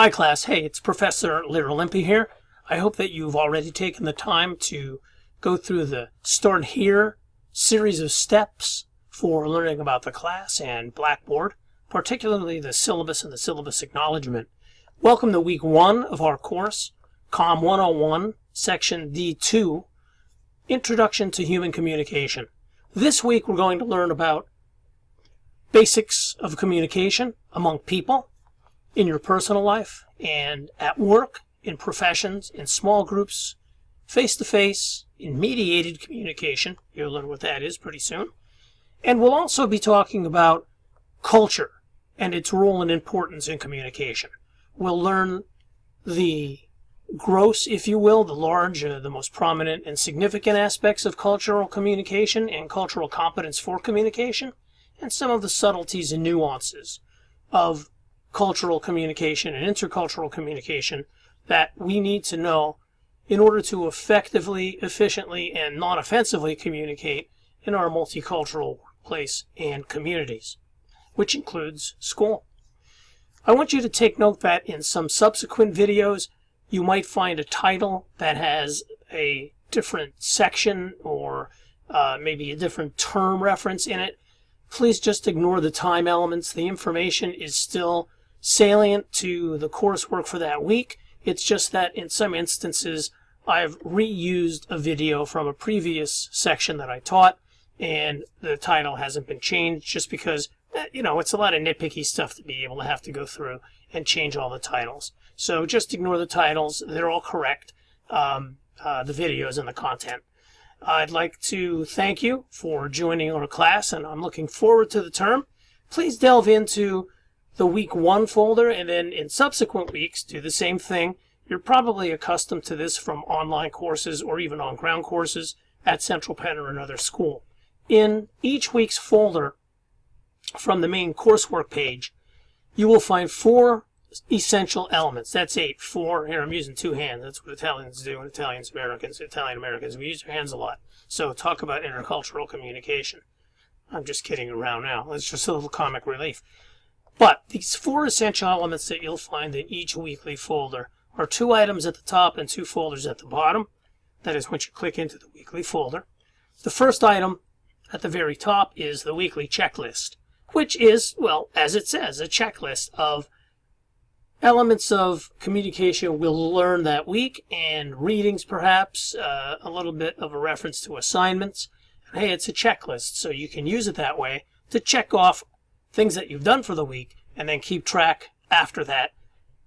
Hi class, hey, it's Professor Lear-Olimpi here. I hope that you've already taken the time to go through the Start Here series of steps for learning about the class and Blackboard, particularly the syllabus and the syllabus acknowledgement. Welcome to week 1 of our course, COM101, section D2, Introduction to Human Communication. This week we're going to learn about basics of communication among people, in your personal life, and at work, in professions, in small groups, face-to-face, in mediated communication. You'll learn what that is pretty soon. And we'll also be talking about culture and its role and importance in communication. We'll learn the gross, if you will, the large, the most prominent and significant aspects of cultural communication and cultural competence for communication, and some of the subtleties and nuances of cultural communication and intercultural communication that we need to know in order to effectively, efficiently, and non-offensively communicate in our multicultural workplace and communities, which includes school. I want you to take note that in some subsequent videos you might find a title that has a different section or maybe a different term reference in it. Please just ignore the time elements. The information is still salient to the coursework for that week. It's just that in some instances I've reused a video from a previous section that I taught, and the title hasn't been changed just because, it's a lot of nitpicky stuff to be able to have to go through and change all the titles. So just ignore the titles. They're all correct, the videos and the content. I'd like to thank you for joining our class, and I'm looking forward to the term. Please delve into the week 1 folder, and then in subsequent weeks do the same thing. You're probably accustomed to this from online courses or even on-ground courses at Central Penn or another school. In each week's folder from the main coursework page, you will find 4 essential elements. That's 8. 4. Here I'm using 2 hands. That's what Italians do, and Italian Americans, we use our hands a lot. So talk about intercultural communication. I'm just kidding around now. It's just a little comic relief. But these 4 essential elements that you'll find in each weekly folder are 2 items at the top and 2 folders at the bottom. That is once you click into the weekly folder. The first item at the very top is the weekly checklist, which is, well, as it says, a checklist of elements of communication we'll learn that week, and readings perhaps, a little bit of a reference to assignments. And hey, it's a checklist, so you can use it that way to check off things that you've done for the week and then keep track after that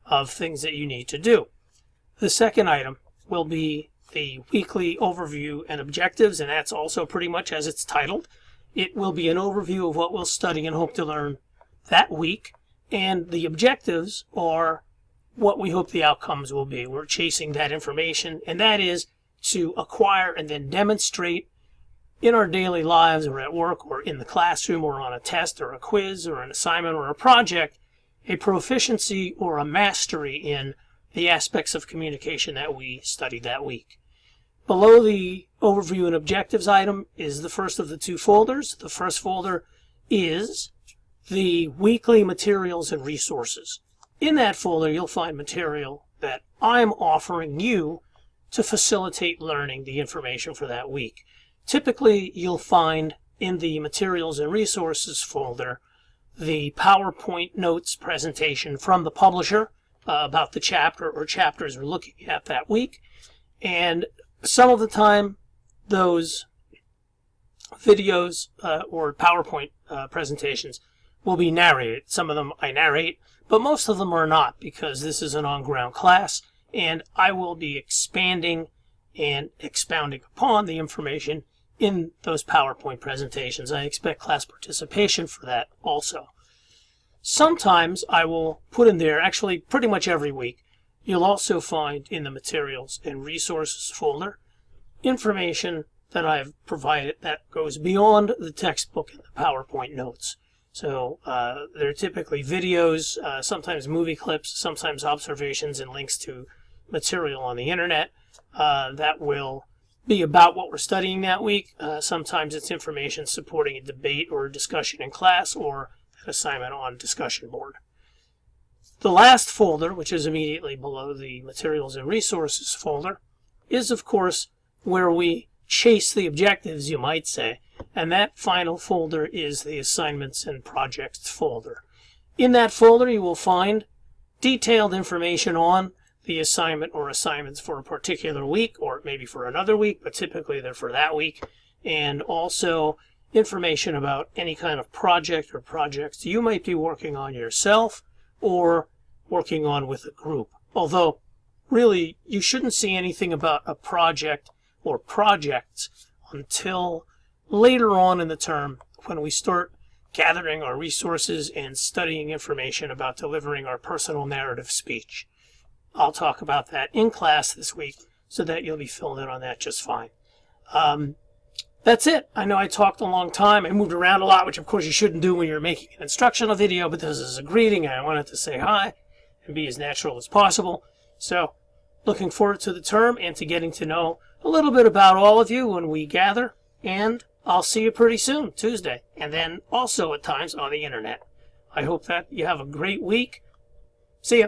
of things that you need to do. The second item will be the weekly overview and objectives, and that's also pretty much as it's titled. It will be an overview of what we'll study and hope to learn that week, and the objectives are what we hope the outcomes will be. We're chasing that information, and that is to acquire and then demonstrate in our daily lives or at work or in the classroom or on a test or a quiz or an assignment or a project, a proficiency or a mastery in the aspects of communication that we studied that week. Below the overview and objectives item is the first of the 2 folders. The first folder is the weekly materials and resources. In that folder you'll find material that I'm offering you to facilitate learning the information for that week. Typically, you'll find in the Materials and Resources folder the PowerPoint notes presentation from the publisher about the chapter or chapters we're looking at that week. And some of the time, those videos or PowerPoint presentations will be narrated. Some of them I narrate, but most of them are not, because this is an on-ground class, and I will be expanding and expounding upon the information in those PowerPoint presentations. I expect class participation for that also. Sometimes I will put in there, actually pretty much every week, you'll also find in the Materials and Resources folder information that I've provided that goes beyond the textbook and the PowerPoint notes. So they're typically videos, sometimes movie clips, sometimes observations and links to material on the internet that will be about what we're studying that week. Sometimes it's information supporting a debate or a discussion in class or an assignment on discussion board. The last folder, which is immediately below the Materials and Resources folder, is, of course, where we chase the objectives, you might say. And that final folder is the Assignments and Projects folder. In that folder, you will find detailed information on the assignment or assignments for a particular week, or maybe for another week, but typically they're for that week. And also information about any kind of project or projects you might be working on yourself or working on with a group. Although, really, you shouldn't see anything about a project or projects until later on in the term when we start gathering our resources and studying information about delivering our personal narrative speech. I'll talk about that in class this week so that you'll be filled in on that just fine. That's it. I know I talked a long time. I moved around a lot, which of course you shouldn't do when you're making an instructional video, but this is a greeting. I wanted to say hi and be as natural as possible. So, looking forward to the term and to getting to know a little bit about all of you when we gather. And I'll see you pretty soon, Tuesday, and then also at times on the internet. I hope that you have a great week. See ya.